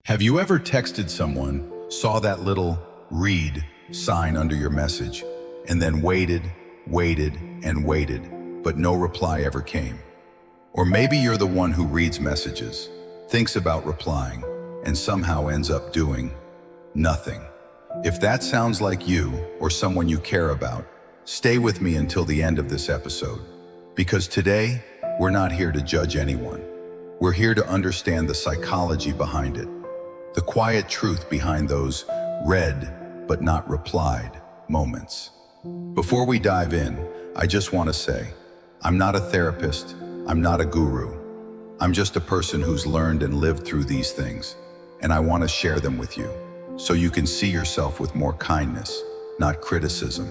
Have you ever texted someone, saw that little read sign under your message, and then waited, but no reply ever came? Or maybe you're the one who reads messages, thinks about replying, and somehow ends up doing nothing. If that sounds like you or someone you care about, stay with me until the end of this episode. Because today, we're not here to judge anyone. We're here to understand the psychology behind it, the quiet truth behind those read but not replied moments. Before we dive in, I just want to say, I'm not a therapist, I'm not a guru. I'm just a person who's learned and lived through these things, and I want to share them with you, so you can see yourself with more kindness, not criticism.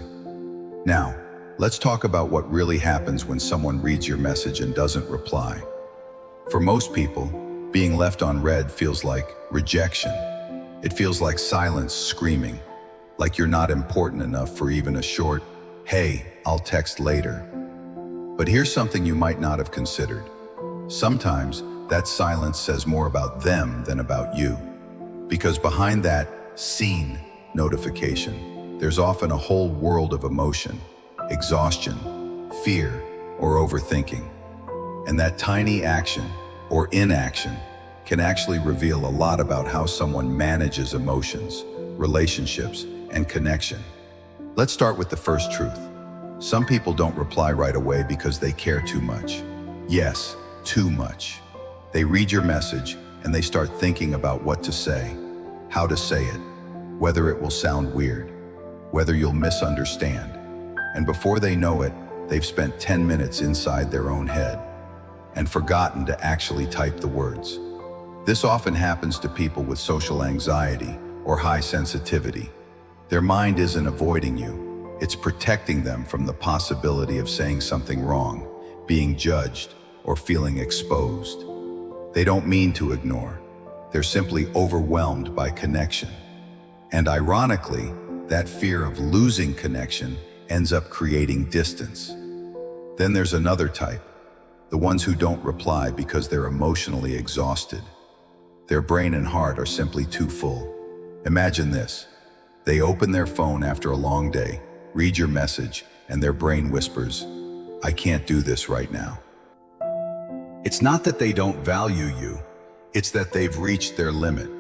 Now, let's talk about what really happens when someone reads your message and doesn't reply. For most people, being left unread feels like rejection. It feels like silence screaming, like you're not important enough for even a short, "Hey, I'll text later." But here's something you might not have considered. Sometimes that silence says more about them than about you. Because behind that seen notification, there's often a whole world of emotion, exhaustion, fear, or overthinking. And that tiny action or inaction can actually reveal a lot about how someone manages emotions, relationships, and connection. Let's start with the first truth. Some people don't reply right away because they care too much. Yes, too much. They read your message and they start thinking about what to say, how to say it, whether it will sound weird, whether you'll misunderstand. And before they know it, they've spent 10 minutes inside their own head and forgotten to actually type the words. This often happens to people with social anxiety or high sensitivity. Their mind isn't avoiding you, it's protecting them from the possibility of saying something wrong, being judged, or feeling exposed. They don't mean to ignore. They're simply overwhelmed by connection. And ironically, that fear of losing connection ends up creating distance. Then there's another type, the ones who don't reply because they're emotionally exhausted. Their brain and heart are simply too full. Imagine this. They open their phone after a long day, read your message, and their brain whispers, "I can't do this right now." It's not that they don't value you, it's that they've reached their limit.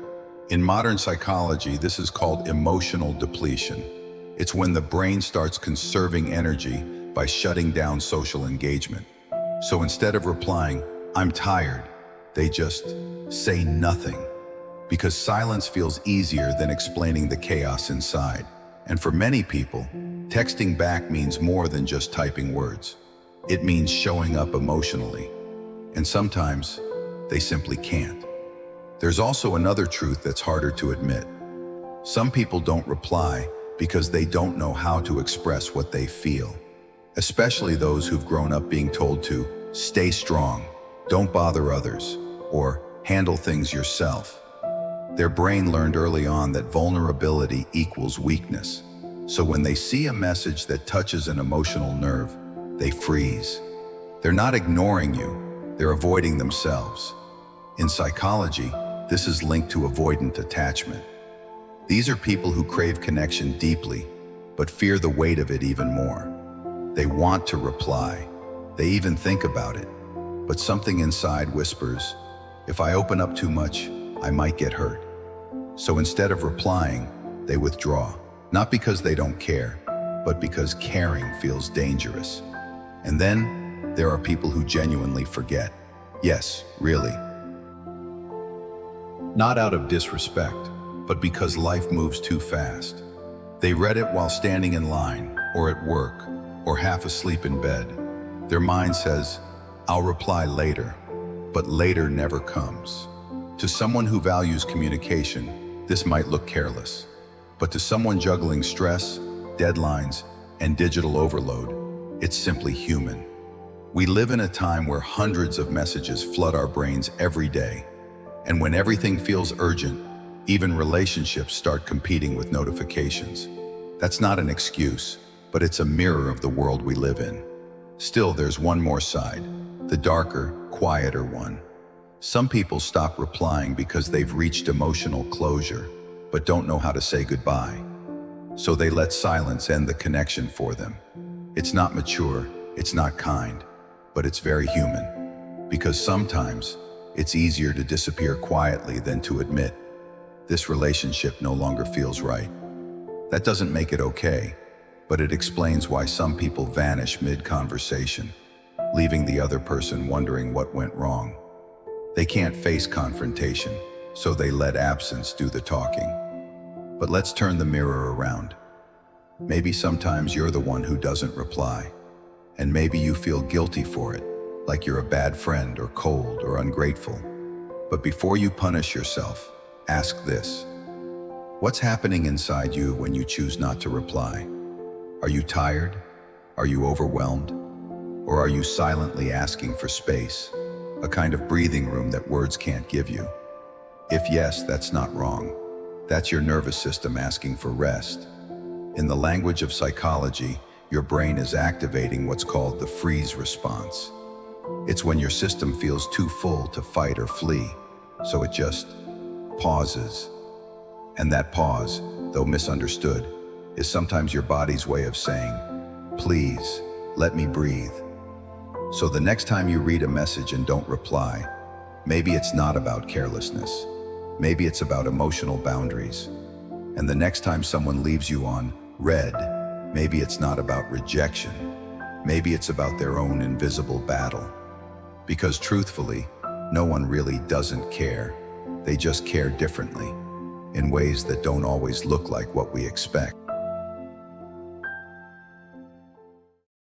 In modern psychology, this is called emotional depletion. It's when the brain starts conserving energy by shutting down social engagement. So instead of replying, "I'm tired," they just say nothing. Because silence feels easier than explaining the chaos inside. And for many people, texting back means more than just typing words. It means showing up emotionally. And sometimes, they simply can't. There's also another truth that's harder to admit. Some people don't reply because they don't know how to express what they feel. Especially those who've grown up being told to stay strong, don't bother others, or handle things yourself. Their brain learned early on that vulnerability equals weakness. So when they see a message that touches an emotional nerve, they freeze. They're not ignoring you, they're avoiding themselves. In psychology, this is linked to avoidant attachment. These are people who crave connection deeply, but fear the weight of it even more. They want to reply. They even think about it. But something inside whispers, if I open up too much, I might get hurt. So instead of replying, they withdraw. Not because they don't care, but because caring feels dangerous. And then there are people who genuinely forget. Yes, really. Not out of disrespect, but because life moves too fast. They read it while standing in line, or at work, or half asleep in bed. Their mind says, "I'll reply later," but later never comes. To someone who values communication, this might look careless. But to someone juggling stress, deadlines, and digital overload, it's simply human. We live in a time where hundreds of messages flood our brains every day. And when everything feels urgent, even relationships start competing with notifications. That's not an excuse, but it's a mirror of the world we live in. Still, there's one more side, the darker, quieter one. Some people stop replying because they've reached emotional closure, but don't know how to say goodbye. So they let silence end the connection for them. It's not mature, it's not kind, but it's very human. Because sometimes it's easier to disappear quietly than to admit, this relationship no longer feels right. That doesn't make it okay, but it explains why some people vanish mid-conversation, leaving the other person wondering what went wrong. They can't face confrontation, so they let absence do the talking. But let's turn the mirror around. Maybe sometimes you're the one who doesn't reply, and maybe you feel guilty for it, like you're a bad friend or cold or ungrateful. But before you punish yourself, ask this. What's happening inside you when you choose not to reply? Are you tired? Are you overwhelmed? Or are you silently asking for space, a kind of breathing room that words can't give you? If yes, that's not wrong. That's your nervous system asking for rest. In the language of psychology, your brain is activating what's called the freeze response. It's when your system feels too full to fight or flee, so it just pauses. And that pause, though misunderstood, is sometimes your body's way of saying, please, let me breathe. So the next time you read a message and don't reply, maybe it's not about carelessness. Maybe it's about emotional boundaries. And the next time someone leaves you on read, maybe it's not about rejection. Maybe it's about their own invisible battle. Because truthfully, no one really doesn't care. They just care differently, in ways that don't always look like what we expect.